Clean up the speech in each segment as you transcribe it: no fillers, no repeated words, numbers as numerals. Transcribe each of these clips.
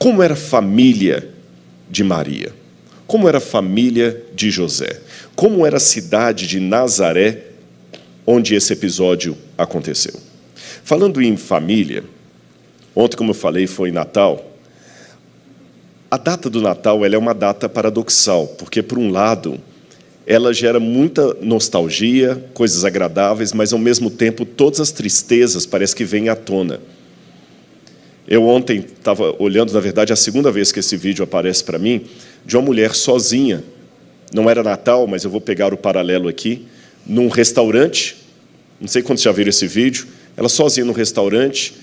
Como era a família de Maria? Como era a família de José? Como era a cidade de Nazaré, onde esse episódio aconteceu? Falando em família, ontem, como eu falei, foi Natal. A data do Natal ela é uma data paradoxal, porque, por um lado, ela gera muita nostalgia, coisas agradáveis, mas, ao mesmo tempo, todas as tristezas parece que vêm à tona. Eu ontem estava olhando, na verdade, a segunda vez que esse vídeo aparece para mim, de uma mulher sozinha. Não era Natal, mas eu vou pegar o paralelo aqui, num restaurante. Não sei quantos já viram esse vídeo. Ela sozinha no restaurante,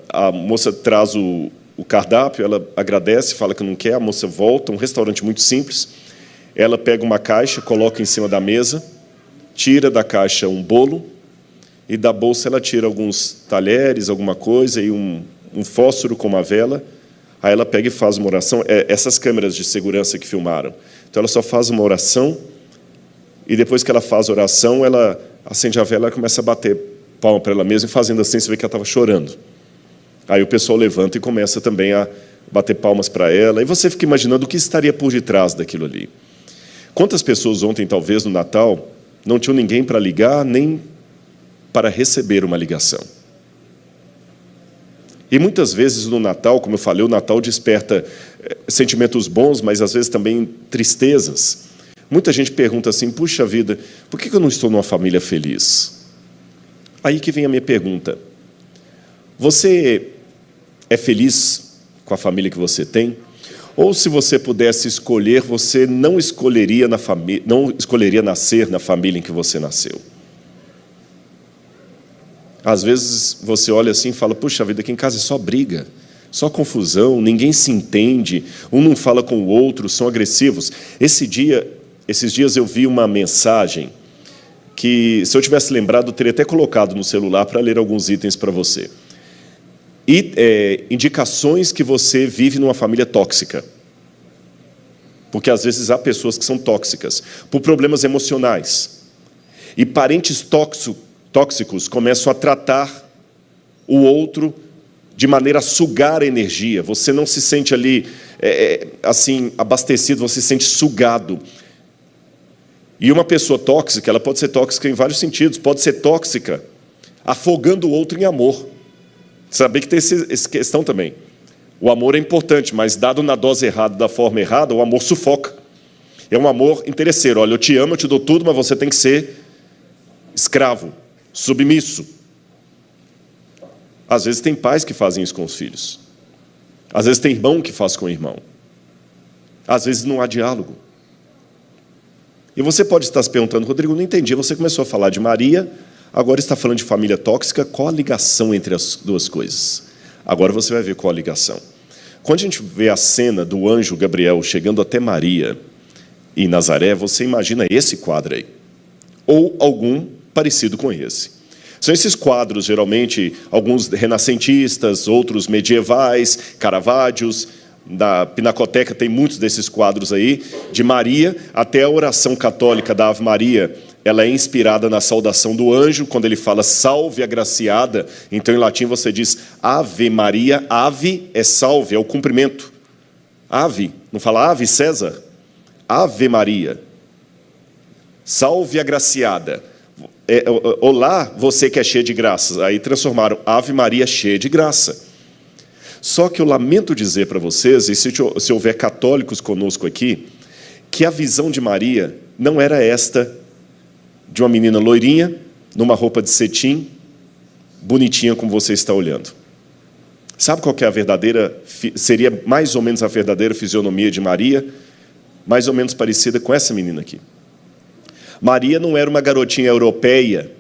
a moça traz o cardápio, ela agradece, fala que não quer, a moça volta, um restaurante muito simples. Ela pega uma caixa, coloca em cima da mesa, tira da caixa um bolo, e da bolsa ela tira alguns talheres, alguma coisa, e um fósforo com uma vela. Aí ela pega e faz uma oração. Essas câmeras de segurança que filmaram. Então, ela só faz uma oração, e depois que ela faz a oração, ela acende a vela e começa a bater palma para ela mesma, e fazendo assim, você vê que ela estava chorando. Aí o pessoal levanta e começa também a bater palmas para ela, e você fica imaginando o que estaria por detrás daquilo ali. Quantas pessoas ontem, talvez, no Natal, não tinham ninguém para ligar, nem para receber uma ligação? E muitas vezes no Natal, como eu falei, o Natal desperta sentimentos bons, mas às vezes também tristezas. Muita gente pergunta assim, puxa vida, por que eu não estou numa família feliz? Aí que vem a minha pergunta. Você é feliz com a família que você tem? Ou, se você pudesse escolher, você não escolheria nascer na família em que você nasceu? Às vezes você olha assim e fala, puxa vida, aqui em casa é só briga, só confusão, ninguém se entende, um não fala com o outro, são agressivos. Esses dias eu vi uma mensagem que, se eu tivesse lembrado, eu teria até colocado no celular para ler alguns itens para você. Indicações que você vive numa família tóxica. Porque, às vezes, há pessoas que são tóxicas por problemas emocionais. E parentes tóxicos começam a tratar o outro de maneira a sugar a energia. Você não se sente ali assim abastecido, você se sente sugado. E uma pessoa tóxica, ela pode ser tóxica em vários sentidos. Pode ser tóxica afogando o outro em amor. Saber que tem essa questão também. O amor é importante, mas dado na dose errada, da forma errada, o amor sufoca. É um amor interesseiro. Olha, eu te amo, eu te dou tudo, mas você tem que ser escravo, submisso. Às vezes tem pais que fazem isso com os filhos. Às vezes tem irmão que faz com o irmão. Às vezes não há diálogo. E você pode estar se perguntando, Rodrigo, não entendi, você começou a falar de Maria, agora está falando de família tóxica, qual a ligação entre as duas coisas? Agora você vai ver qual a ligação. Quando a gente vê a cena do anjo Gabriel chegando até Maria em Nazaré, você imagina esse quadro aí, ou algum parecido com esse. São esses quadros, geralmente, alguns renascentistas, outros medievais, Caravaggios. Da Pinacoteca tem muitos desses quadros aí, de Maria, até a oração católica da Ave Maria, ela é inspirada na saudação do anjo, quando ele fala salve agraciada, então em latim você diz Ave Maria, ave é salve, é o cumprimento. Ave, não fala Ave César? Ave Maria, salve agraciada. Olá, você que é cheia de graças. Aí transformaram Ave Maria cheia de graça. Só que eu lamento dizer para vocês, e se houver católicos conosco aqui, que a visão de Maria não era esta de uma menina loirinha, numa roupa de cetim, bonitinha como você está olhando. Sabe qual que é seria mais ou menos a verdadeira fisionomia de Maria? Mais ou menos parecida com essa menina aqui. Maria não era uma garotinha europeia,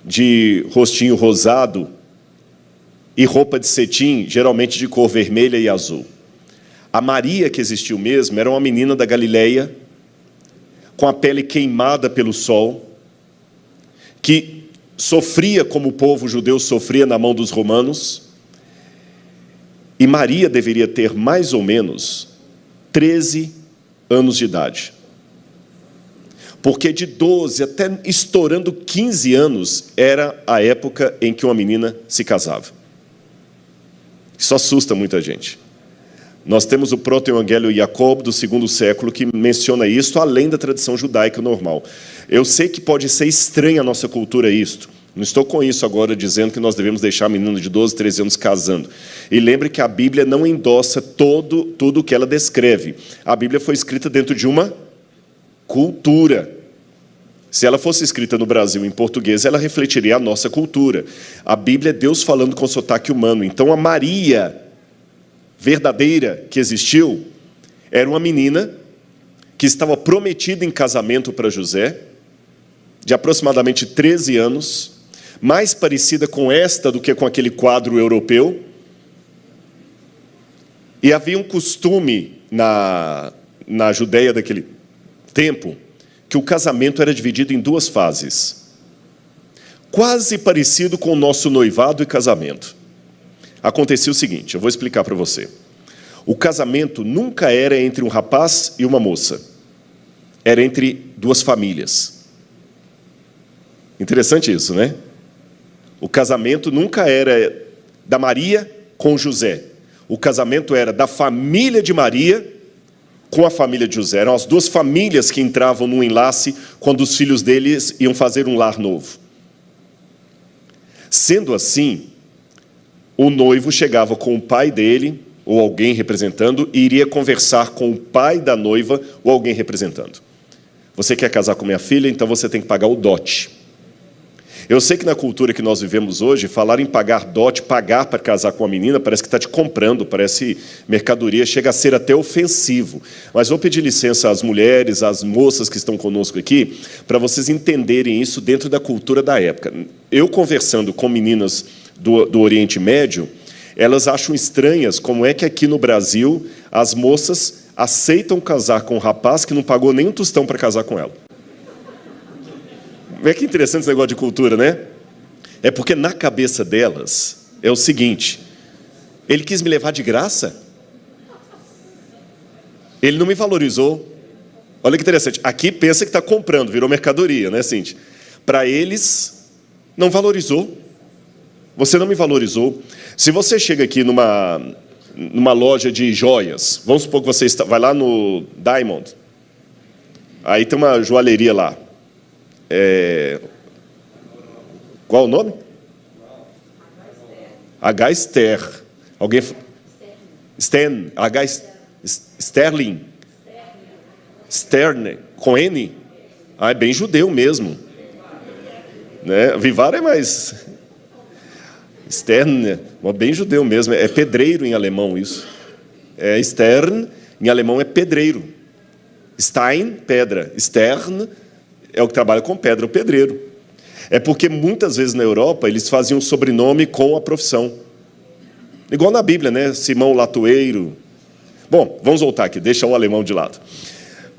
de rostinho rosado, e roupa de cetim, geralmente de cor vermelha e azul. A Maria que existiu mesmo era uma menina da Galileia, com a pele queimada pelo sol, que sofria como o povo judeu sofria na mão dos romanos. E Maria deveria ter mais ou menos 13 anos de idade. Porque de 12 até estourando 15 anos era a época em que uma menina se casava. Isso assusta muita gente. Nós temos o proto-evangelho Jacob, do 2º século, que menciona isso, além da tradição judaica normal. Eu sei que pode ser estranha a nossa cultura isto. Não estou com isso agora dizendo que nós devemos deixar a menina de 12, 13 anos casando. E lembre que a Bíblia não endossa tudo o que ela descreve. A Bíblia foi escrita dentro de uma cultura. Se ela fosse escrita no Brasil em português, ela refletiria a nossa cultura. A Bíblia é Deus falando com sotaque humano. Então, a Maria verdadeira que existiu era uma menina que estava prometida em casamento para José, de aproximadamente 13 anos, mais parecida com esta do que com aquele quadro europeu. E havia um costume na Judeia daquele tempo que o casamento era dividido em 2 fases, quase parecido com o nosso noivado e casamento. Acontecia o seguinte, eu vou explicar para você. O casamento nunca era entre um rapaz e uma moça. Era entre 2 famílias. Interessante isso, né? O casamento nunca era da Maria com José. O casamento era da família de Maria com a família de José. Eram as 2 famílias que entravam num enlace quando os filhos deles iam fazer um lar novo. Sendo assim, o noivo chegava com o pai dele, ou alguém representando, e iria conversar com o pai da noiva, ou alguém representando. Você quer casar com minha filha, então você tem que pagar o dote. Eu sei que na cultura que nós vivemos hoje, falar em pagar dote, pagar para casar com a menina, parece que está te comprando, parece mercadoria, chega a ser até ofensivo. Mas vou pedir licença às mulheres, às moças que estão conosco aqui, para vocês entenderem isso dentro da cultura da época. Eu conversando com meninas do Oriente Médio, elas acham estranhas como é que aqui no Brasil as moças aceitam casar com um rapaz que não pagou nem um tostão para casar com ela. É que interessante esse negócio de cultura, né? É porque na cabeça delas é o seguinte: ele quis me levar de graça? Ele não me valorizou. Olha que interessante, aqui pensa que está comprando, virou mercadoria, né, Cíntia? Para eles, não valorizou. Você não me valorizou. Se você chega aqui numa loja de joias, vamos supor que você vai lá no Diamond, aí tem uma joalheria lá. Qual o nome? H. Ster. Alguém? Stan. H. Sterling. Stern. Com N? Ah, é bem judeu mesmo. Né? Vivar é mais... Stern, bem judeu mesmo. É pedreiro em alemão isso. Stern, em alemão, é pedreiro. Stein, pedra. Stern é o que trabalha com pedra, o pedreiro. É porque muitas vezes na Europa eles faziam sobrenome com a profissão. Igual na Bíblia, né? Simão Latoeiro. Bom, vamos voltar aqui, deixa o alemão de lado.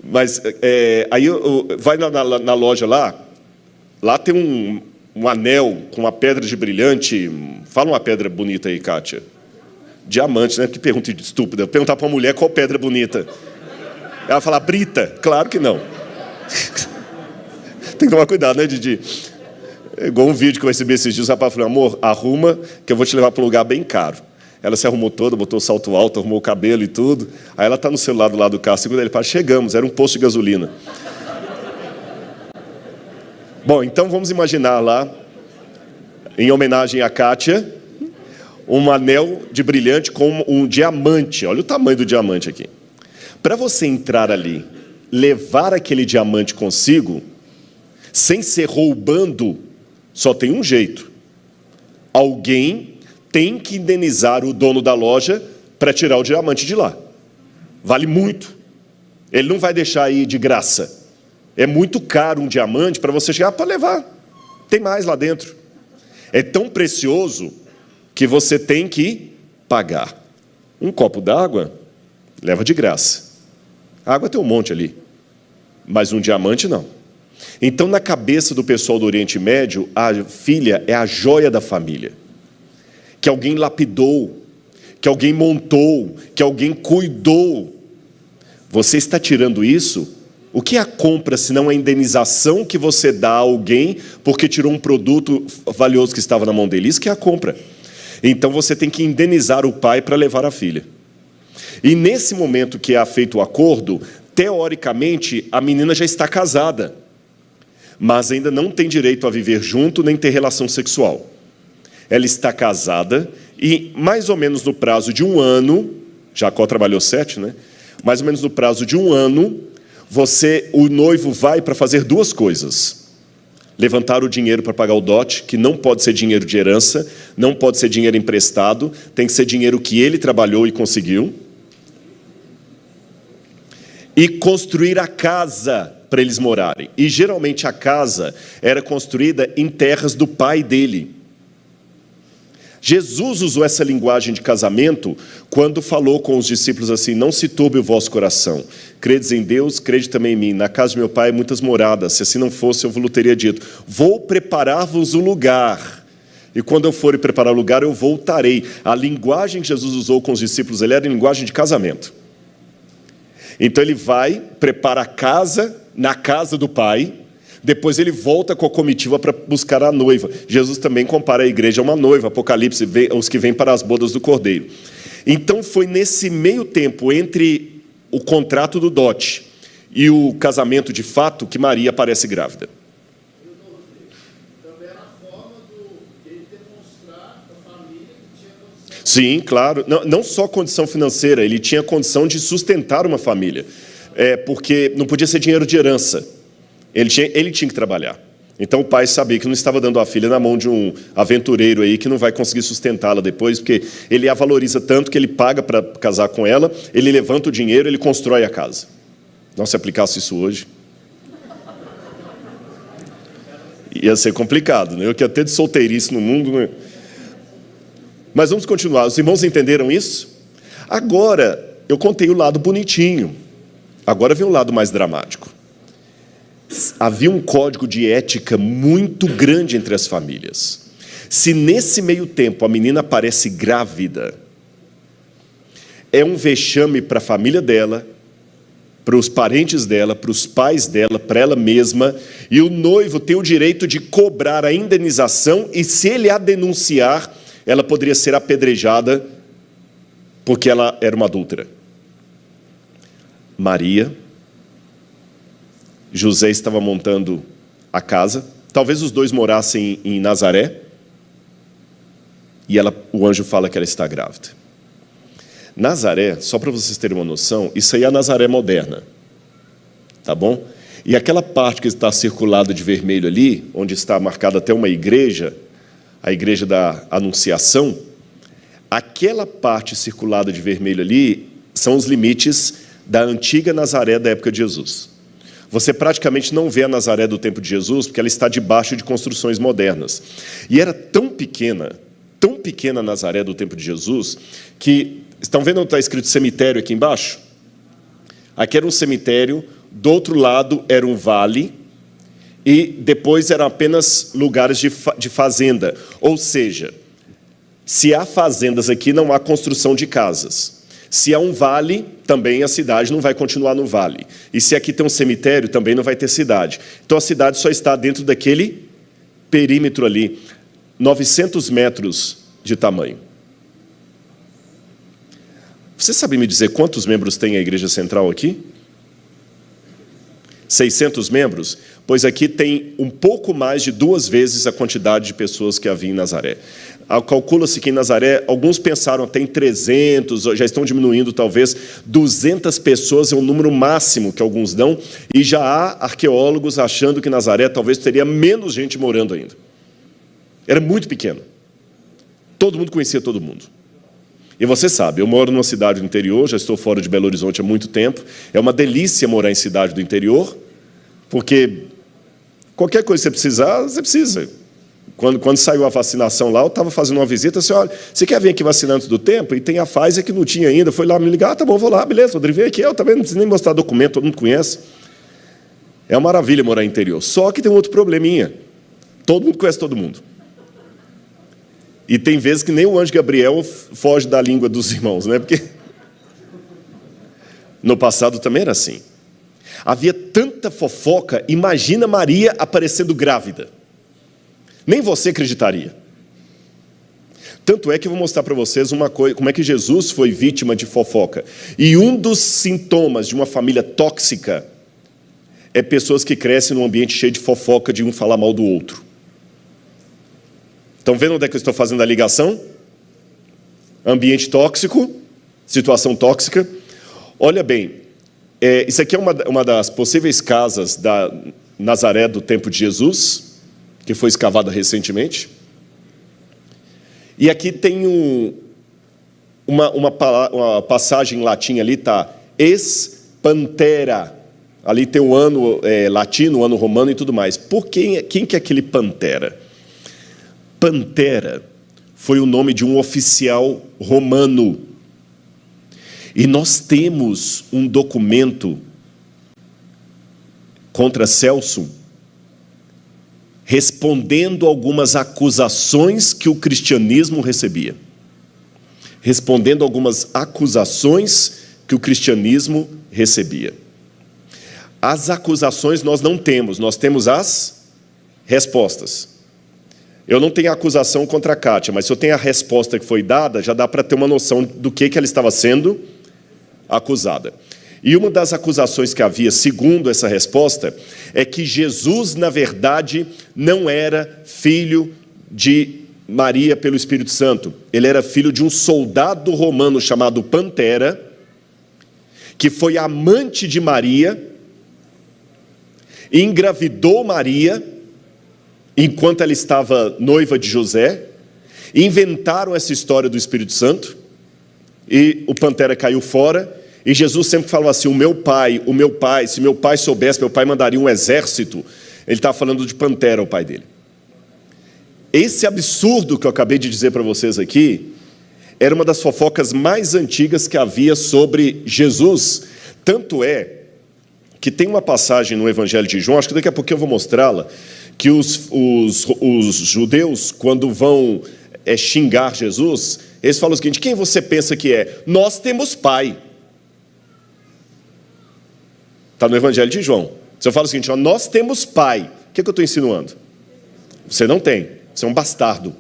Mas aí vai na loja lá tem um anel com uma pedra de brilhante. Fala uma pedra bonita aí, Kátia. Diamante, né? Que pergunta estúpida. Eu perguntar para uma mulher qual pedra bonita. Ela fala, brita. Claro que não. Tem que tomar cuidado, né, Didi? É igual um vídeo que eu recebi esses dias, o rapaz falou, amor, arruma, que eu vou te levar para um lugar bem caro. Ela se arrumou toda, botou o salto alto, arrumou o cabelo e tudo. Aí ela está no celular do lado do carro, segura ele, para chegamos, era um posto de gasolina. Bom, então vamos imaginar lá, em homenagem a Kátia, um anel de brilhante com um diamante. Olha o tamanho do diamante aqui. Para você entrar ali, levar aquele diamante consigo, sem ser roubando, só tem um jeito. Alguém tem que indenizar o dono da loja para tirar o diamante de lá. Vale muito. Ele não vai deixar aí de graça. É muito caro um diamante para você chegar para levar. Tem mais lá dentro. É tão precioso que você tem que pagar. Um copo d'água leva de graça. A água tem um monte ali, mas um diamante não. Então, na cabeça do pessoal do Oriente Médio, a filha é a joia da família, que alguém lapidou, que alguém montou, que alguém cuidou. Você está tirando isso? O que é a compra, se não a indenização que você dá a alguém porque tirou um produto valioso que estava na mão dele? Isso que é a compra. Então você tem que indenizar o pai para levar a filha. E nesse momento que é feito o acordo, teoricamente a menina já está casada, mas ainda não tem direito a viver junto nem ter relação sexual. Ela está casada e mais ou menos no prazo de 1 ano, Jacó trabalhou 7, né? Mais ou menos no prazo de 1 ano, o noivo vai para fazer 2 coisas. Levantar o dinheiro para pagar o dote, que não pode ser dinheiro de herança, não pode ser dinheiro emprestado, tem que ser dinheiro que ele trabalhou e conseguiu. E construir a casa para eles morarem. E geralmente a casa era construída em terras do pai dele. Jesus usou essa linguagem de casamento quando falou com os discípulos assim: não se turbe o vosso coração. Credes em Deus, crede também em mim. Na casa de meu pai há muitas moradas. Se assim não fosse, eu vos teria dito: vou preparar-vos o lugar. E quando eu for preparar o lugar, eu voltarei. A linguagem que Jesus usou com os discípulos, ele era linguagem de casamento. Então ele vai, prepara a casa na casa do pai. Depois ele volta com a comitiva para buscar a noiva. Jesus também compara a igreja a uma noiva. Apocalipse, os que vêm para as bodas do Cordeiro. Então foi nesse meio tempo, entre o contrato do dote e o casamento de fato, que Maria aparece grávida. Também era a forma dele demonstrar a família que tinha condição. Sim, claro. Não só condição financeira, ele tinha condição de sustentar uma família. Porque não podia ser dinheiro de herança. Ele tinha que trabalhar. Então o pai sabia que não estava dando a filha na mão de um aventureiro aí que não vai conseguir sustentá-la depois, porque ele a valoriza tanto que ele paga para casar com ela, ele levanta o dinheiro, ele constrói a casa. Não, se aplicasse isso hoje, ia ser complicado, né? Eu que ia ter de solteirice no mundo, né? Mas vamos continuar. Os irmãos entenderam isso? Agora, eu contei o lado bonitinho. Agora vem o lado mais dramático. Havia um código de ética muito grande entre as famílias. Se nesse meio tempo a menina aparece grávida, é um vexame para a família dela, para os parentes dela, para os pais dela, para ela mesma, e o noivo tem o direito de cobrar a indenização, e se ele a denunciar, ela poderia ser apedrejada porque ela era uma adúltera. José estava montando a casa, talvez os dois morassem em Nazaré, e o anjo fala que ela está grávida. Nazaré, só para vocês terem uma noção, isso aí é a Nazaré moderna, tá bom? E aquela parte que está circulada de vermelho ali, onde está marcada até uma igreja, a igreja da Anunciação, aquela parte circulada de vermelho ali são os limites da antiga Nazaré da época de Jesus. Você praticamente não vê a Nazaré do tempo de Jesus, porque ela está debaixo de construções modernas. E era tão pequena a Nazaré do tempo de Jesus, que, estão vendo onde está escrito cemitério aqui embaixo? Aqui era um cemitério, do outro lado era um vale, e depois eram apenas lugares de fazenda. Ou seja, se há fazendas aqui, não há construção de casas. Se há um vale, também a cidade não vai continuar no vale. E se aqui tem um cemitério, também não vai ter cidade. Então a cidade só está dentro daquele perímetro ali, 900 metros de tamanho. Você sabe me dizer quantos membros tem a Igreja Central aqui? 600 membros? Pois aqui tem um pouco mais de 2 vezes a quantidade de pessoas que havia em Nazaré. Calcula-se que em Nazaré, alguns pensaram até em 300, já estão diminuindo talvez, 200 pessoas é o número máximo que alguns dão, e já há arqueólogos achando que Nazaré talvez teria menos gente morando ainda. Era muito pequeno. Todo mundo conhecia todo mundo. E você sabe, eu moro numa cidade do interior, já estou fora de Belo Horizonte há muito tempo, é uma delícia morar em cidade do interior, porque qualquer coisa que você precisar, você precisa. Quando saiu a vacinação lá, eu estava fazendo uma visita, assim, olha, você quer vir aqui vacinar antes do tempo? E tem a Pfizer que não tinha ainda. Foi lá me ligar, tá bom, vou lá, beleza, Rodrigo, vem aqui, eu também não preciso nem mostrar documento, todo mundo conhece. É uma maravilha morar no interior. Só que tem um outro probleminha. Todo mundo conhece todo mundo. E tem vezes que nem o anjo Gabriel foge da língua dos irmãos, né? Porque no passado também era assim. Havia tanta fofoca, imagina Maria aparecendo grávida. Nem você acreditaria. Tanto é que eu vou mostrar para vocês uma coisa, como é que Jesus foi vítima de fofoca. E um dos sintomas de uma família tóxica é pessoas que crescem num ambiente cheio de fofoca, de um falar mal do outro. Estão vendo onde é que eu estou fazendo a ligação? Ambiente tóxico, situação tóxica. Olha bem, isso aqui é uma das possíveis casas da Nazaré do tempo de Jesus, que foi escavada recentemente. E aqui tem uma passagem em latim ali, tá? Ex pantera. Ali tem o ano latino, o ano romano e tudo mais. Por quem que é aquele pantera? Pantera foi o nome de um oficial romano. E nós temos um documento contra Celso, respondendo algumas acusações que o cristianismo recebia. Respondendo algumas acusações que o cristianismo recebia. As acusações nós não temos, nós temos as respostas. Eu não tenho acusação contra a Kátia, mas se eu tenho a resposta que foi dada, já dá para ter uma noção do que ela estava sendo acusada. E uma das acusações que havia, segundo essa resposta, é que Jesus, na verdade, não era filho de Maria pelo Espírito Santo. Ele era filho de um soldado romano chamado Pantera, que foi amante de Maria, engravidou Maria, enquanto ela estava noiva de José, inventaram essa história do Espírito Santo, e o Pantera caiu fora. E Jesus sempre falava assim, o meu pai, se meu pai soubesse, meu pai mandaria um exército. Ele estava falando de Pantera, o pai dele. Esse absurdo que eu acabei de dizer para vocês aqui, era uma das fofocas mais antigas que havia sobre Jesus. Tanto é que tem uma passagem no Evangelho de João, acho que daqui a pouco eu vou mostrá-la, que os judeus, quando vão xingar Jesus, eles falam o seguinte, quem você pensa que é? Nós temos pai. Está no Evangelho de João. Se eu falo o seguinte, nós temos pai, o que eu estou insinuando? Você não tem, você é um bastardo.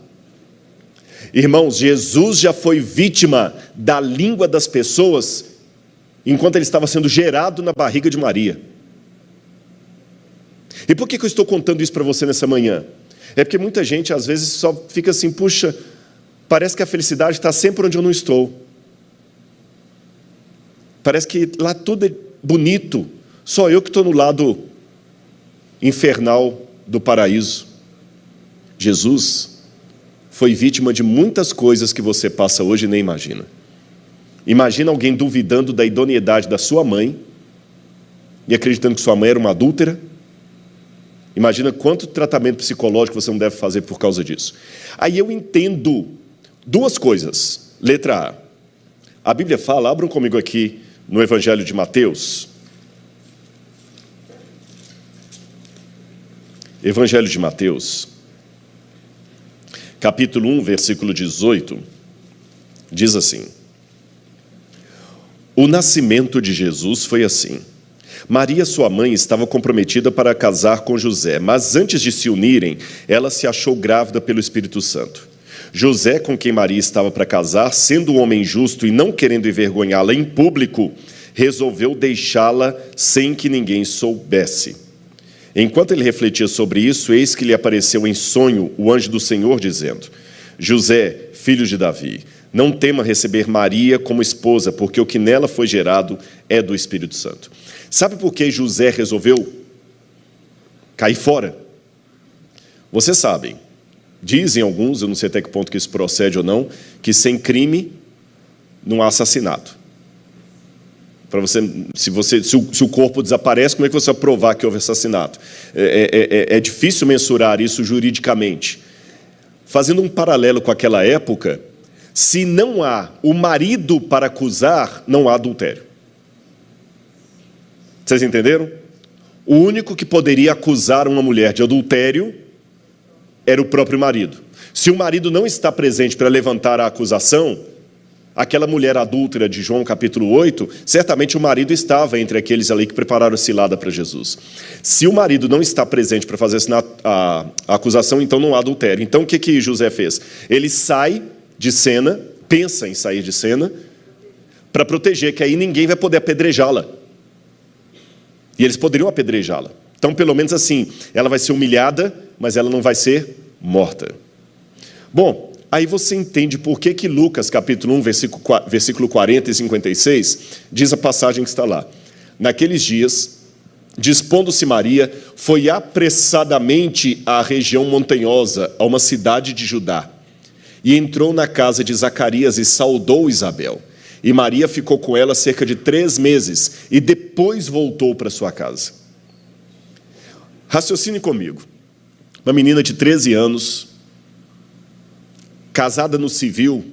Irmãos, Jesus já foi vítima da língua das pessoas enquanto ele estava sendo gerado na barriga de Maria. E por que eu estou contando isso para você nessa manhã? É porque muita gente às vezes só fica assim, puxa, parece que a felicidade está sempre onde eu não estou. Parece que lá tudo é bonito. Só eu que estou no lado infernal do paraíso. Jesus foi vítima de muitas coisas que você passa hoje e nem imagina. Imagina alguém duvidando da idoneidade da sua mãe e acreditando que sua mãe era uma adúltera. Imagina quanto tratamento psicológico você não deve fazer por causa disso. Aí eu entendo duas coisas. Letra A. A Bíblia fala, abram comigo aqui no Evangelho de Mateus. Evangelho de Mateus, capítulo 1, versículo 18, diz assim: o nascimento de Jesus foi assim. Maria, sua mãe, estava comprometida para casar com José, mas antes de se unirem, ela se achou grávida pelo Espírito Santo. José, com quem Maria estava para casar, sendo um homem justo e não querendo envergonhá-la em público, resolveu deixá-la sem que ninguém soubesse. Enquanto ele refletia sobre isso, eis que lhe apareceu em sonho o anjo do Senhor, dizendo: José, filho de Davi, não tema receber Maria como esposa, porque o que nela foi gerado é do Espírito Santo. Sabe por que José resolveu cair fora? Vocês sabem, dizem alguns, eu não sei até que ponto que isso procede ou não, que sem crime não há assassinato. Para você, se o corpo desaparece, como é que você vai provar que houve assassinato? É difícil mensurar isso juridicamente. Fazendo um paralelo com aquela época, se não há o marido para acusar, não há adultério. Vocês entenderam? O único que poderia acusar uma mulher de adultério era o próprio marido. Se o marido não está presente para levantar a acusação, aquela mulher adúltera de João capítulo 8, certamente o marido estava entre aqueles ali que prepararam a cilada para Jesus. Se o marido não está presente para fazer a acusação, então não há adultério. Então o que José fez? Ele sai de cena, pensa em sair de cena, para proteger, que aí ninguém vai poder apedrejá-la. E eles poderiam apedrejá-la. Então, pelo menos assim, ela vai ser humilhada, mas ela não vai ser morta. Bom, aí você entende por que Lucas, capítulo 1, versículo 40 e 56, diz a passagem que está lá. Naqueles dias, dispondo-se Maria, foi apressadamente à região montanhosa, a uma cidade de Judá, e entrou na casa de Zacarias e saudou Isabel. E Maria ficou com ela cerca de 3 meses, e depois voltou para sua casa. Raciocine comigo. Uma menina de 13 anos, casada no civil,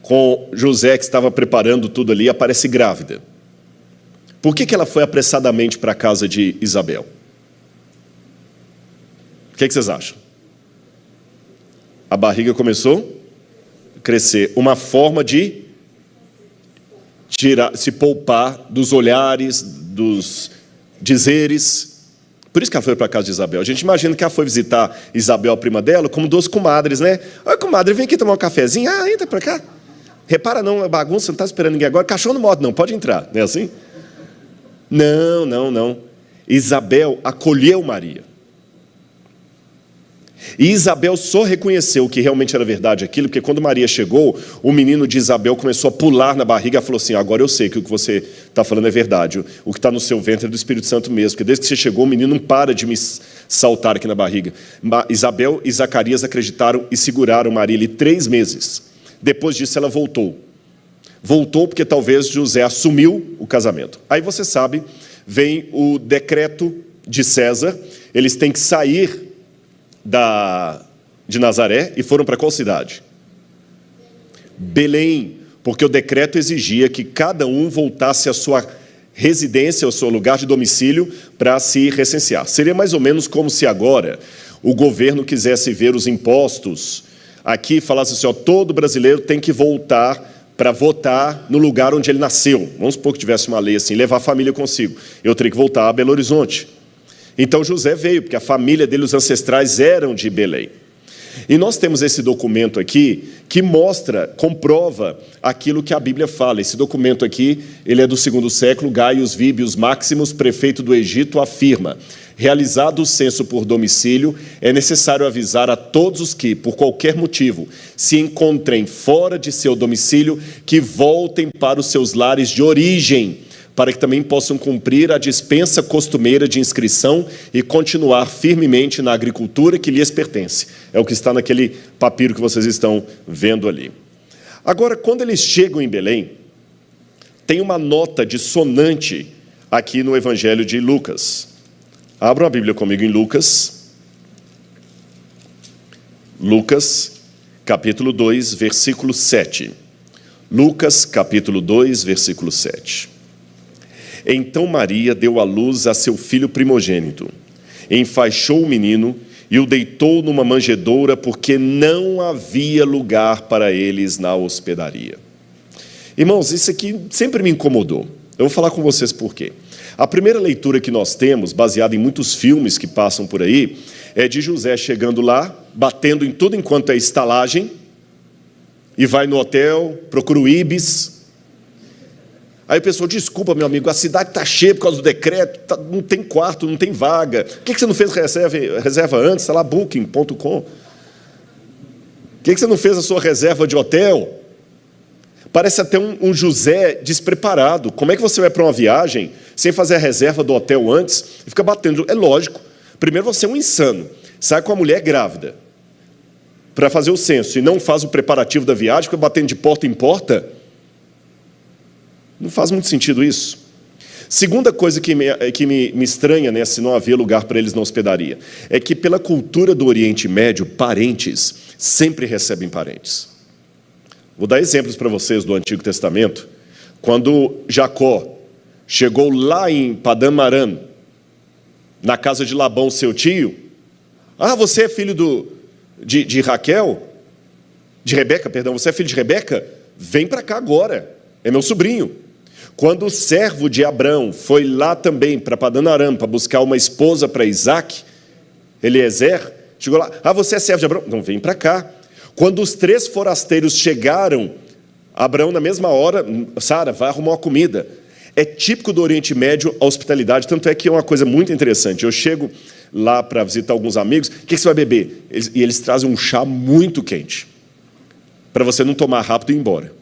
com José, que estava preparando tudo ali, aparece grávida. Por que ela foi apressadamente para a casa de Isabel? O que vocês acham? A barriga começou a crescer. Uma forma de se poupar dos olhares, dos dizeres. Por isso que ela foi para a casa de Isabel. A gente imagina que ela foi visitar Isabel, a prima dela, como 2 comadres, né? Oi, comadre, vem aqui tomar um cafezinho. Ah, entra para cá. Repara não, é bagunça, não está esperando ninguém agora. Cachorro não morde, não, pode entrar. Não é assim? Não. Isabel acolheu Maria. E Isabel só reconheceu que realmente era verdade aquilo, porque quando Maria chegou, o menino de Isabel começou a pular na barriga e falou assim: agora eu sei que o que você está falando é verdade, o que está no seu ventre é do Espírito Santo mesmo, porque desde que você chegou, o menino não para de me saltar aqui na barriga. Isabel e Zacarias acreditaram e seguraram Maria ali 3 meses. Depois disso ela voltou. Voltou porque talvez José assumiu o casamento. Aí você sabe, vem o decreto de César, eles têm que sair de Nazaré e foram para qual cidade? Belém, porque o decreto exigia que cada um voltasse à sua residência, ao seu lugar de domicílio, para se recensear. Seria mais ou menos como se agora o governo quisesse ver os impostos aqui e falasse assim: ó, todo brasileiro tem que voltar para votar no lugar onde ele nasceu. Vamos supor que tivesse uma lei assim, levar a família consigo. Eu teria que voltar a Belo Horizonte. Então José veio, porque a família dele, os ancestrais, eram de Belém. E nós temos esse documento aqui que mostra, comprova aquilo que a Bíblia fala. Esse documento aqui, ele é do 2º século. Gaius Vibius Maximus, prefeito do Egito, afirma: realizado o censo por domicílio, é necessário avisar a todos os que, por qualquer motivo, se encontrem fora de seu domicílio, que voltem para os seus lares de origem, para que também possam cumprir a dispensa costumeira de inscrição e continuar firmemente na agricultura que lhes pertence. É o que está naquele papiro que vocês estão vendo ali. Agora, quando eles chegam em Belém, tem uma nota dissonante aqui no Evangelho de Lucas. Abram a Bíblia comigo em Lucas. Lucas, capítulo 2, versículo 7. Lucas, capítulo 2, versículo 7. Então Maria deu à luz a seu filho primogênito, enfaixou o menino e o deitou numa manjedoura, porque não havia lugar para eles na hospedaria. Irmãos, isso aqui sempre me incomodou. Eu vou falar com vocês por quê. A primeira leitura que nós temos, baseada em muitos filmes que passam por aí, é de José chegando lá, batendo em tudo enquanto é estalagem, e vai no hotel, procura o Ibis. Aí o pessoal: desculpa, meu amigo, a cidade está cheia por causa do decreto, não tem quarto, não tem vaga. Por que você não fez reserva antes? Está lá, booking.com. Por que você não fez a sua reserva de hotel? Parece até um José despreparado. Como é que você vai para uma viagem sem fazer a reserva do hotel antes e fica batendo? É lógico. Primeiro, você é um insano. Sai com a mulher grávida para fazer o censo e não faz o preparativo da viagem, fica batendo de porta em porta. Não faz muito sentido isso. Segunda coisa que me estranha, né, se não havia lugar para eles na hospedaria, é que pela cultura do Oriente Médio, parentes sempre recebem parentes. Vou dar exemplos para vocês do Antigo Testamento. Quando Jacó chegou lá em Padã Aram, na casa de Labão, seu tio: ah, você é filho de Raquel? De Rebeca, perdão, você é filho de Rebeca? Vem para cá agora, é meu sobrinho. Quando o servo de Abrão foi lá também para Padã Aram para buscar uma esposa para Isaac, Eliezer, chegou lá: ah, você é servo de Abrão? Não, vem para cá. Quando os 3 forasteiros chegaram, Abraão, na mesma hora, Sara, vai arrumar uma comida. É típico do Oriente Médio a hospitalidade, tanto é que é uma coisa muito interessante. Eu chego lá para visitar alguns amigos, o que você vai beber? E eles trazem um chá muito quente, para você não tomar rápido e ir embora.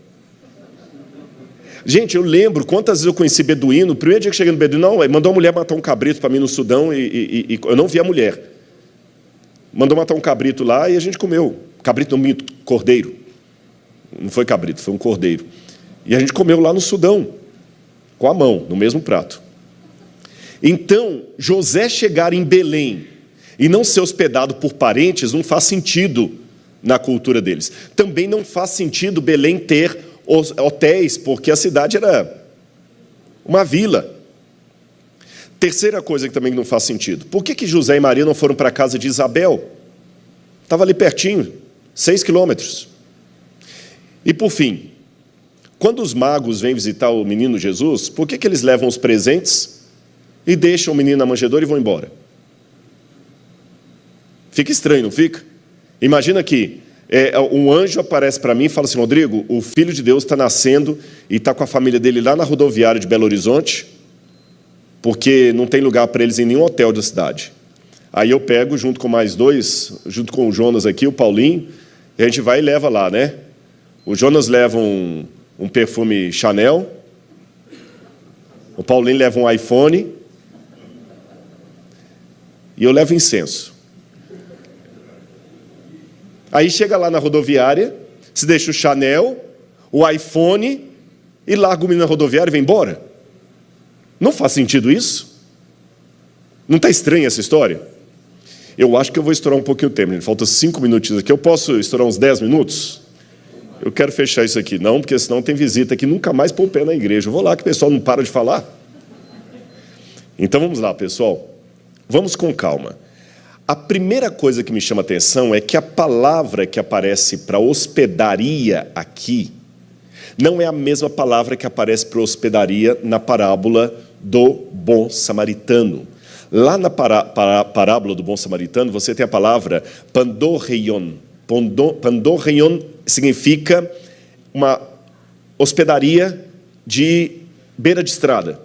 Gente, eu lembro quantas vezes eu conheci beduíno, o primeiro dia que cheguei no beduíno, mandou uma mulher matar um cabrito para mim no Sudão, e eu não vi a mulher. Mandou matar um cabrito lá e a gente comeu. Cabrito não, minto, cordeiro. Não foi cabrito, foi um cordeiro. E a gente comeu lá no Sudão, com a mão, no mesmo prato. Então, José chegar em Belém e não ser hospedado por parentes não faz sentido na cultura deles. Também não faz sentido Belém ter hotéis, porque a cidade era uma vila. Terceira coisa que também não faz sentido. Por que José e Maria não foram para a casa de Isabel? Estava ali pertinho, 6 quilômetros. E por fim, quando os magos vêm visitar o menino Jesus, por que eles levam os presentes e deixam o menino na manjedoura e vão embora? Fica estranho, não fica? Imagina que um anjo aparece para mim e fala assim: Rodrigo, o Filho de Deus está nascendo e está com a família dele lá na rodoviária de Belo Horizonte, porque não tem lugar para eles em nenhum hotel da cidade. Aí eu pego, junto com mais 2, junto com o Jonas aqui, o Paulinho, e a gente vai e leva lá, né? O Jonas leva um perfume Chanel, o Paulinho leva um iPhone, e eu levo incenso. Aí chega lá na rodoviária, se deixa o Chanel, o iPhone, e larga o menino na rodoviária e vem embora. Não faz sentido isso? Não está estranha essa história? Eu acho que eu vou estourar um pouquinho o tempo. Falta 5 minutinhos aqui. Eu posso estourar uns 10 minutos? Eu quero fechar isso aqui. Não, porque senão tem visita aqui, nunca mais pôr o pé na igreja. Eu vou lá que o pessoal não para de falar. Então vamos lá, pessoal. Vamos com calma. A primeira coisa que me chama a atenção é que a palavra que aparece para hospedaria aqui não é a mesma palavra que aparece para hospedaria na parábola do bom samaritano. Lá na parábola do bom samaritano, você tem a palavra pandorreion. Pandorreion significa uma hospedaria de beira de estrada.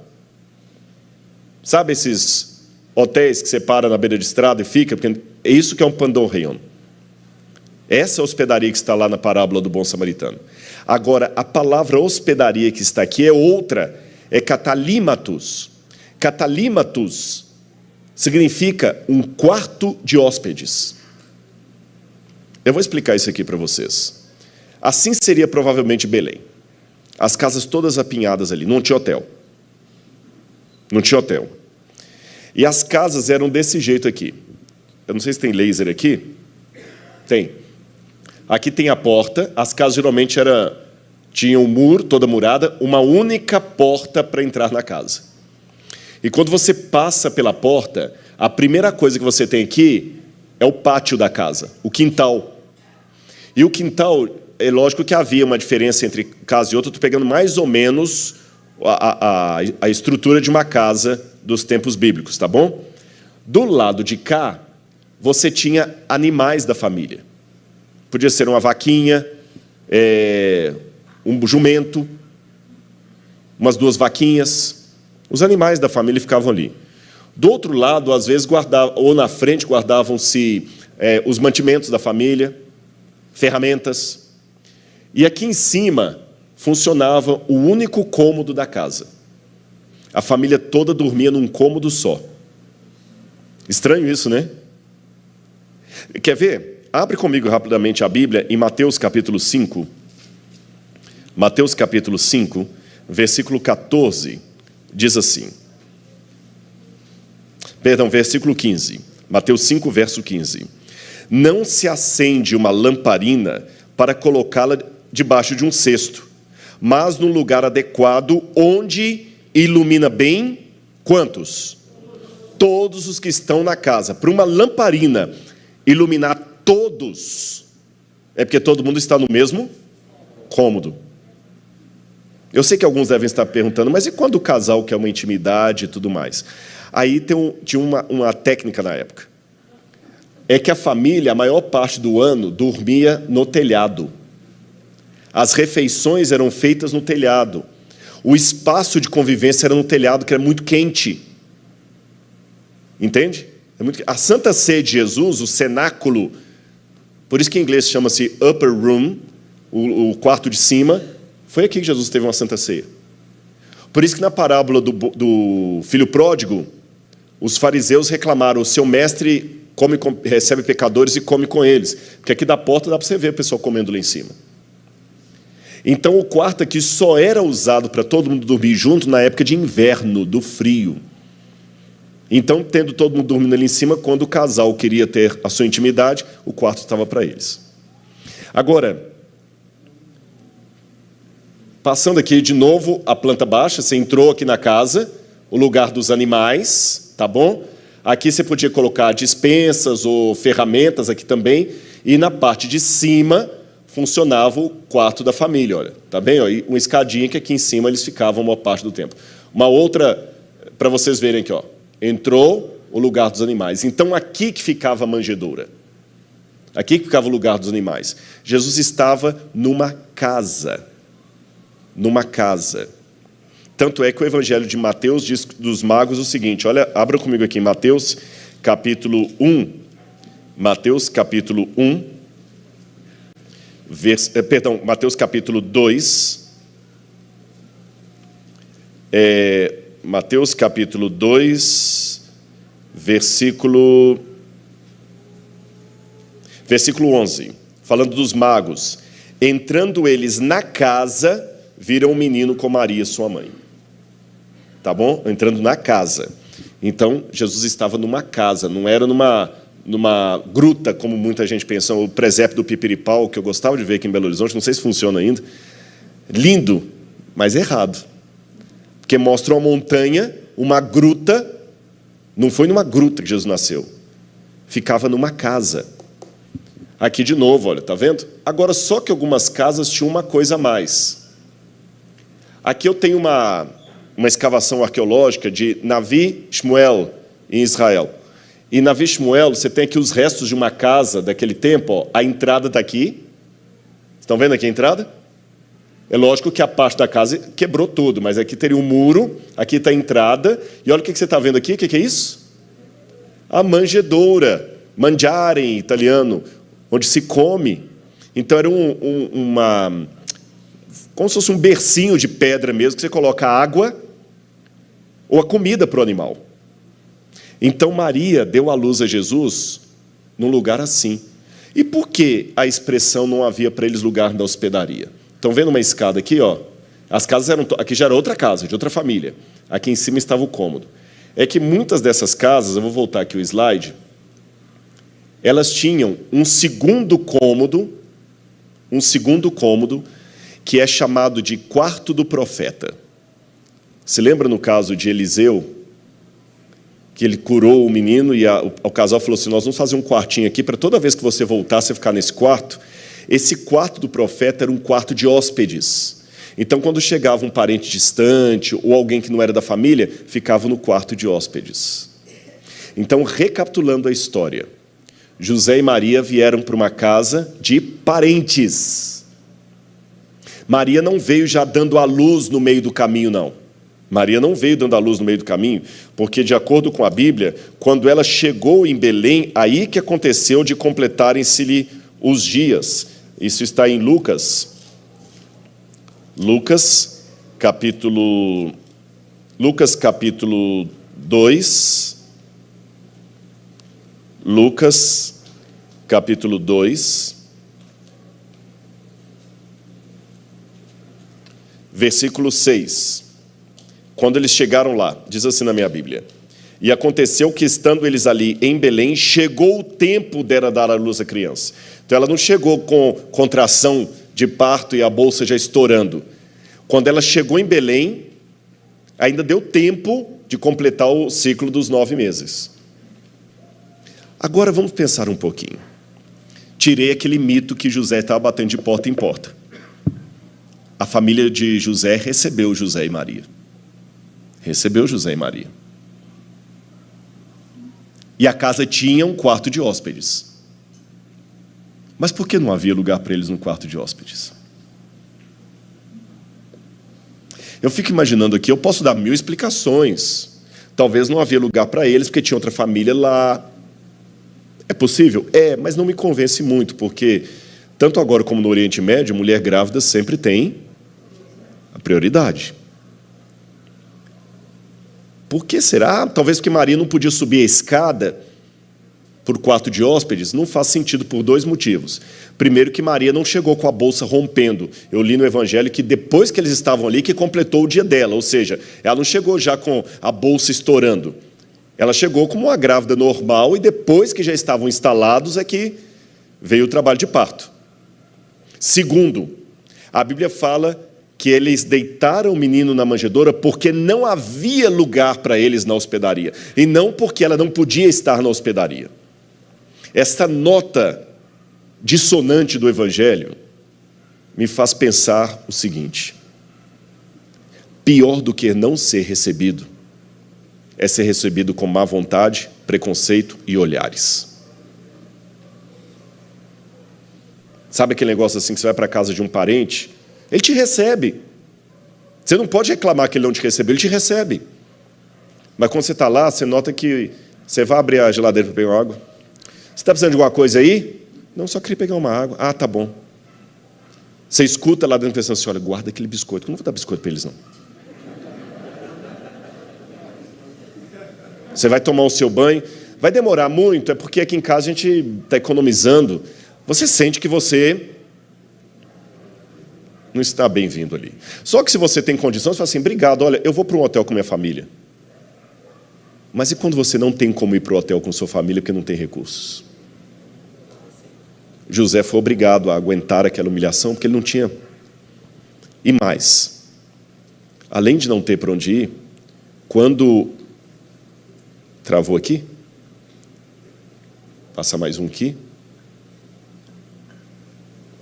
Sabe esses hotéis que você para na beira de estrada e fica? Porque é isso que é um pandorreion. Essa hospedaria que está lá na parábola do bom samaritano. Agora, a palavra hospedaria que está aqui é outra, é catalímatos. Catalímatos significa um quarto de hóspedes. Eu vou explicar isso aqui para vocês. Assim seria provavelmente Belém. As casas todas apinhadas ali, não tinha hotel. Não tinha hotel. E as casas eram desse jeito aqui. Eu não sei se tem laser aqui. Tem. Aqui tem a porta. As casas geralmente tinham um muro, toda murada, uma única porta para entrar na casa. E quando você passa pela porta, a primeira coisa que você tem aqui é o pátio da casa, o quintal. E o quintal, é lógico que havia uma diferença entre casa e outra. Estou pegando mais ou menos a estrutura de uma casa dos tempos bíblicos, tá bom? Do lado de cá, você tinha animais da família. Podia ser uma vaquinha, um jumento, umas 2 vaquinhas. Os animais da família ficavam ali. Do outro lado, às vezes, ou na frente, guardavam-se os mantimentos da família, ferramentas. E aqui em cima funcionava o único cômodo da casa. A família toda dormia num cômodo só. Estranho isso, né? Quer ver? Abre comigo rapidamente a Bíblia em Mateus capítulo 5. Mateus capítulo 5, versículo 14, diz assim. Perdão, versículo 15. Mateus 5, verso 15. Não se acende uma lamparina para colocá-la debaixo de um cesto, mas num lugar adequado, onde ilumina bem, quantos? Todos os que estão na casa. Para uma lamparina iluminar todos, é porque todo mundo está no mesmo cômodo. Eu sei que alguns devem estar perguntando, mas e quando o casal quer uma intimidade e tudo mais? Aí tinha uma técnica na época. é que a família, a maior parte do ano, dormia no telhado. As refeições eram feitas no telhado. O espaço de convivência era no telhado, que era muito quente. Entende? A Santa Ceia de Jesus, o cenáculo, por isso que em inglês chama-se upper room, o quarto de cima, foi aqui que Jesus teve uma Santa Ceia. Por isso que na parábola do filho pródigo, os fariseus reclamaram: o seu mestre recebe pecadores e come com eles. Porque aqui da porta dá para você ver o pessoal comendo lá em cima. Então o quarto aqui só era usado para todo mundo dormir junto na época de inverno, do frio. Então, tendo todo mundo dormindo ali em cima, quando o casal queria ter a sua intimidade, o quarto estava para eles. Agora, passando aqui de novo a planta baixa, você entrou aqui na casa, o lugar dos animais, tá bom? Aqui você podia colocar dispensas ou ferramentas aqui também, e na parte de cima funcionava o quarto da família, olha, tá bem? Ó, e uma escadinha que aqui em cima eles ficavam uma parte do tempo. Uma outra, para vocês verem aqui, ó, entrou o lugar dos animais. Então, aqui que ficava a manjedoura. Aqui que ficava o lugar dos animais. Jesus estava numa casa. Numa casa. Tanto é que o Evangelho de Mateus diz dos magos o seguinte, olha, abra comigo aqui em Mateus, capítulo 1. Mateus, capítulo 1. Mateus, capítulo 2. Mateus, capítulo 2, versículo 11. Falando dos magos. Entrando eles na casa, viram um menino com Maria, sua mãe. Tá bom? Entrando na casa. Então, Jesus estava numa casa, não era numa gruta, como muita gente pensa, o presépio do Pipiripau, que eu gostava de ver aqui em Belo Horizonte, não sei se funciona ainda. Lindo, mas errado. Porque mostra uma montanha, uma gruta. Não foi numa gruta que Jesus nasceu. Ficava numa casa. Aqui de novo, olha, tá vendo? Agora, só que algumas casas tinham uma coisa a mais. Aqui eu tenho uma escavação arqueológica de Navi Shmuel, em Israel. E Navi Shmuel, você tem aqui os restos de uma casa daquele tempo, ó, a entrada está aqui. Estão vendo aqui a entrada? É lógico que a parte da casa quebrou tudo, mas aqui teria um muro, aqui está a entrada, e olha o que você está vendo aqui, o que é isso? A manjedoura, mangiare em italiano, onde se come. Então era como se fosse um bercinho de pedra mesmo, que você coloca a água ou a comida para o animal. Então Maria deu à luz a Jesus num lugar assim. E por que a expressão não havia para eles lugar na hospedaria? Estão vendo uma escada aqui, ó? As casas eram... Aqui já era outra casa, de outra família. Aqui em cima estava o cômodo. É que muitas dessas casas, eu vou voltar aqui o slide, elas tinham um segundo cômodo, que é chamado de quarto do profeta. Se lembra no caso de Eliseu, que ele curou o menino e o casal falou assim, nós vamos fazer um quartinho aqui para toda vez que você voltar, você ficar nesse quarto. Esse quarto do profeta era um quarto de hóspedes. Então, quando chegava um parente distante ou alguém que não era da família, ficava no quarto de hóspedes. Então, recapitulando a história, José e Maria vieram para uma casa de parentes. Maria não veio já dando à luz no meio do caminho, não. Maria não veio dando à luz no meio do caminho, porque, de acordo com a Bíblia, quando ela chegou em Belém, aí que aconteceu de completarem-se-lhe os dias. Isso está em Lucas, capítulo 2. Lucas, capítulo 2, versículo 6. Quando eles chegaram lá, diz assim na minha Bíblia: e aconteceu que, estando eles ali em Belém, chegou o tempo dela dar à luz a criança. Então, ela não chegou com contração de parto e a bolsa já estourando. Quando ela chegou em Belém, ainda deu tempo de completar o ciclo dos 9 meses. Agora, vamos pensar um pouquinho. Tirei aquele mito que José estava batendo de porta em porta. A família de José recebeu José e Maria. Recebeu José e Maria. E a casa tinha um quarto de hóspedes. Mas por que não havia lugar para eles no quarto de hóspedes? Eu fico imaginando aqui, eu posso dar 1000 explicações. Talvez não havia lugar para eles, porque tinha outra família lá. É possível? É, mas não me convence muito, porque tanto agora como no Oriente Médio, mulher grávida sempre tem a prioridade. Por que será? Talvez porque Maria não podia subir a escada para o quarto de hóspedes. Não faz sentido por 2 motivos. Primeiro, que Maria não chegou com a bolsa rompendo. Eu li no Evangelho que depois que eles estavam ali, que completou o dia dela. Ou seja, ela não chegou já com a bolsa estourando. Ela chegou como uma grávida normal e depois que já estavam instalados é que veio o trabalho de parto. Segundo, a Bíblia fala que eles deitaram o menino na manjedoura porque não havia lugar para eles na hospedaria, e não porque ela não podia estar na hospedaria. Esta nota dissonante do Evangelho me faz pensar o seguinte: pior do que não ser recebido é ser recebido com má vontade, preconceito e olhares. Sabe aquele negócio assim que você vai para a casa de um parente, ele te recebe. Você não pode reclamar que ele não te recebeu, ele te recebe. Mas quando você está lá, você nota que você vai abrir a geladeira para pegar uma água. Você está precisando de alguma coisa aí? Não, só queria pegar uma água. Ah, tá bom. Você escuta lá dentro pensando assim, olha, guarda aquele biscoito, eu não vou dar biscoito para eles, não. Você vai tomar o seu banho, vai demorar muito, é porque aqui em casa a gente está economizando. Você sente que você não está bem-vindo ali. Só que se você tem condições, você fala assim, obrigado, olha, eu vou para um hotel com minha família. Mas e quando você não tem como ir para o hotel com sua família porque não tem recursos? José foi obrigado a aguentar aquela humilhação porque ele não tinha. E mais, além de não ter para onde ir, quando... Travou aqui? Passa mais um aqui.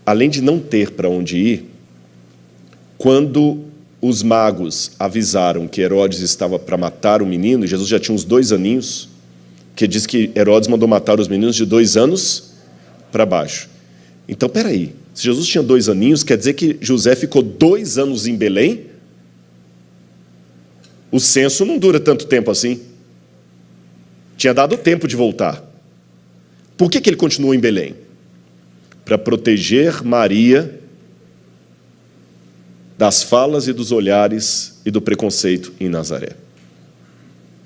Além de não ter para onde ir, quando os magos avisaram que Herodes estava para matar o menino, Jesus já tinha uns 2 aninhos, que diz que Herodes mandou matar os meninos de 2 anos para baixo. Então, peraí, se Jesus tinha 2 aninhos, quer dizer que José ficou 2 anos em Belém? O censo não dura tanto tempo assim. Tinha dado tempo de voltar. Por que ele continuou em Belém? Para proteger Maria das falas e dos olhares e do preconceito em Nazaré.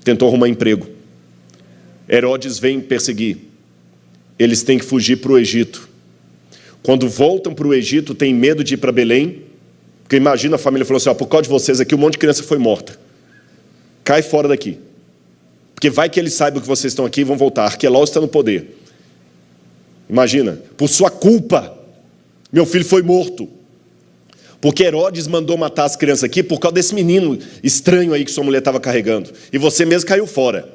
Tentou arrumar emprego. Herodes vem perseguir. Eles têm que fugir para o Egito. Quando voltam para o Egito, têm medo de ir para Belém, porque imagina a família falou assim, por causa de vocês aqui, um monte de criança foi morta. Cai fora daqui. Porque vai que eles saibam que vocês estão aqui e vão voltar. Arquelao está no poder. Imagina, por sua culpa, meu filho foi morto. Porque Herodes mandou matar as crianças aqui por causa desse menino estranho aí que sua mulher estava carregando. E você mesmo caiu fora.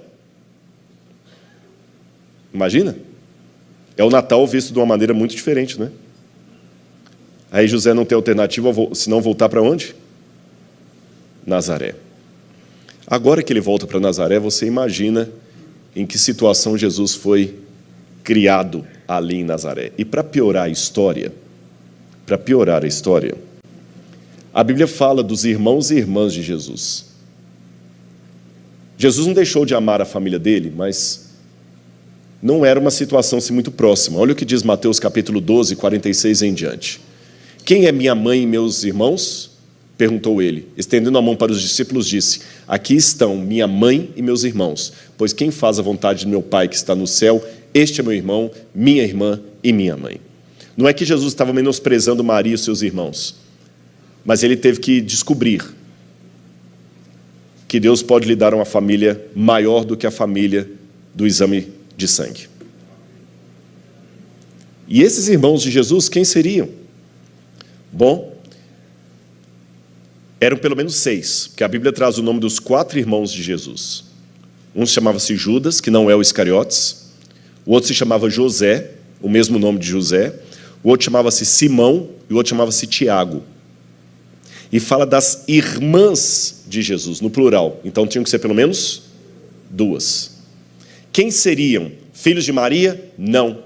Imagina? É o Natal visto de uma maneira muito diferente, né? Aí José não tem alternativa senão voltar para onde? Nazaré. Agora que ele volta para Nazaré, você imagina em que situação Jesus foi criado ali em Nazaré. E para piorar a história, a Bíblia fala dos irmãos e irmãs de Jesus. Jesus não deixou de amar a família dele, mas não era uma situação assim muito próxima. Olha o que diz Mateus capítulo 12, 46 em diante. Quem é minha mãe e meus irmãos? Perguntou ele. Estendendo a mão para os discípulos, disse, aqui estão minha mãe e meus irmãos, pois quem faz a vontade do meu Pai que está no céu, este é meu irmão, minha irmã e minha mãe. Não é que Jesus estava menosprezando Maria e seus irmãos, mas ele teve que descobrir que Deus pode lhe dar uma família maior do que a família do exame de sangue. E esses irmãos de Jesus, quem seriam? Bom, eram pelo menos 6, porque a Bíblia traz o nome dos 4 irmãos de Jesus. Um chamava-se Judas, que não é o Iscariotes. O outro se chamava José, o mesmo nome de José. O outro chamava-se Simão e o outro chamava-se Tiago. E fala das irmãs de Jesus, no plural. Então tinham que ser pelo menos 2. Quem seriam? Filhos de Maria? Não.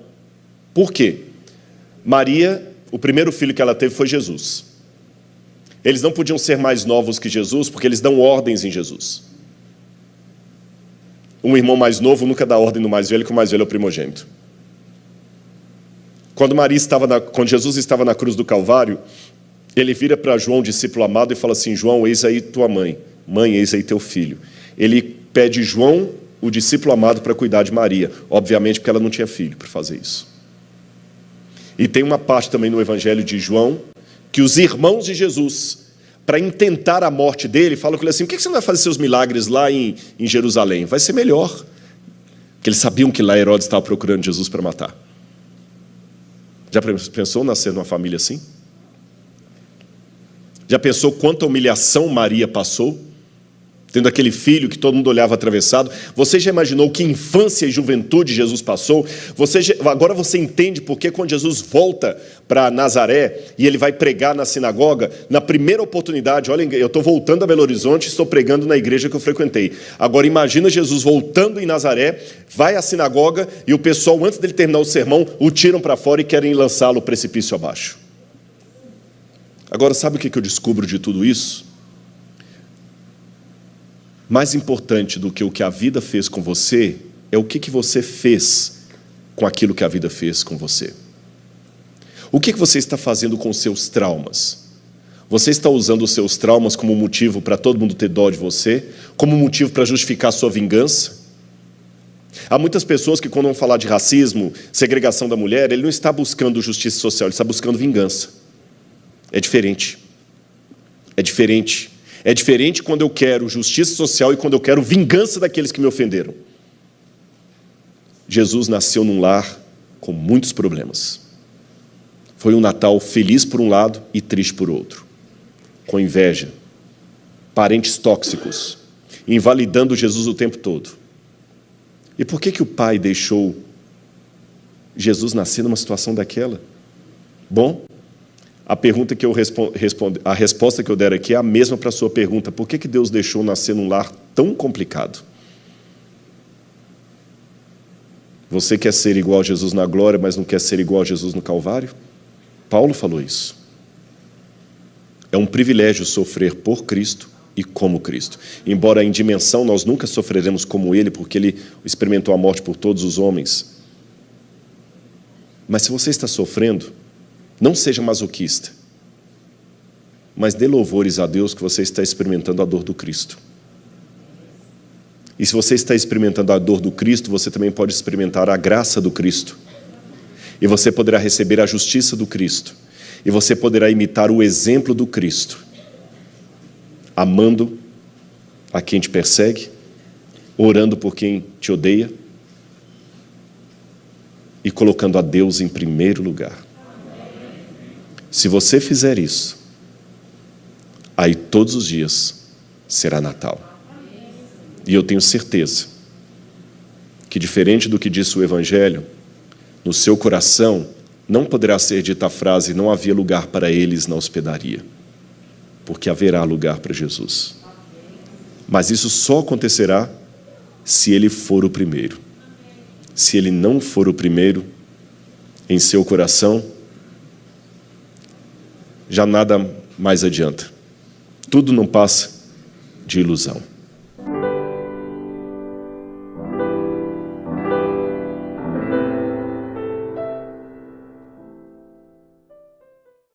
Por quê? Maria, o primeiro filho que ela teve foi Jesus. Eles não podiam ser mais novos que Jesus, porque eles dão ordens em Jesus. Um irmão mais novo nunca dá ordem no mais velho, que o mais velho é o primogênito. Quando Jesus estava na cruz do Calvário, ele vira para João, discípulo amado, e fala assim: João, eis aí tua mãe. Mãe, eis aí teu filho. Ele pede João, o discípulo amado, para cuidar de Maria. Obviamente porque ela não tinha filho para fazer isso. E tem uma parte também no Evangelho de João, que os irmãos de Jesus, para intentar a morte dele, falam com ele assim: por que você não vai fazer seus milagres lá em Jerusalém? Vai ser melhor. Porque eles sabiam que lá Herodes estava procurando Jesus para matar. Já pensou nascer numa família assim? Já pensou quanta humilhação Maria passou, tendo aquele filho que todo mundo olhava atravessado? Você já imaginou que infância e juventude Jesus passou? Agora você entende porque quando Jesus volta para Nazaré e ele vai pregar na sinagoga, na primeira oportunidade, olha, eu estou voltando a Belo Horizonte e estou pregando na igreja que eu frequentei. Agora imagina Jesus voltando em Nazaré, vai à sinagoga e o pessoal, antes dele terminar o sermão, o tiram para fora e querem lançá-lo precipício abaixo. Agora, sabe o que eu descubro de tudo isso? Mais importante do que o que a vida fez com você é o que você fez com aquilo que a vida fez com você. O que você está fazendo com os seus traumas? Você está usando os seus traumas como motivo para todo mundo ter dó de você? Como motivo para justificar a sua vingança? Há muitas pessoas que, quando vão falar de racismo, segregação da mulher, ele não está buscando justiça social, ele está buscando vingança. É diferente. É diferente. É diferente quando eu quero justiça social e quando eu quero vingança daqueles que me ofenderam. Jesus nasceu num lar com muitos problemas. Foi um Natal feliz por um lado e triste por outro. Com inveja, parentes tóxicos, invalidando Jesus o tempo todo. E por que o pai deixou Jesus nascer numa situação daquela? Bom, a resposta que eu der aqui é a mesma para a sua pergunta: por que Deus deixou nascer num lar tão complicado? Você quer ser igual a Jesus na glória, mas não quer ser igual a Jesus no Calvário? Paulo falou isso. É um privilégio sofrer por Cristo e como Cristo. Embora em dimensão nós nunca sofreremos como Ele, porque Ele experimentou a morte por todos os homens. Mas se você está sofrendo, não seja masoquista, mas dê louvores a Deus que você está experimentando a dor do Cristo. E se você está experimentando a dor do Cristo, você também pode experimentar a graça do Cristo. E você poderá receber a justiça do Cristo. E você poderá imitar o exemplo do Cristo, amando a quem te persegue, orando por quem te odeia e colocando a Deus em primeiro lugar. Se você fizer isso, aí todos os dias será Natal. E eu tenho certeza que, diferente do que disse o Evangelho, no seu coração não poderá ser dita a frase: não havia lugar para eles na hospedaria, porque haverá lugar para Jesus. Mas isso só acontecerá se Ele for o primeiro. Se Ele não for o primeiro em seu coração, já nada mais adianta. Tudo não passa de ilusão.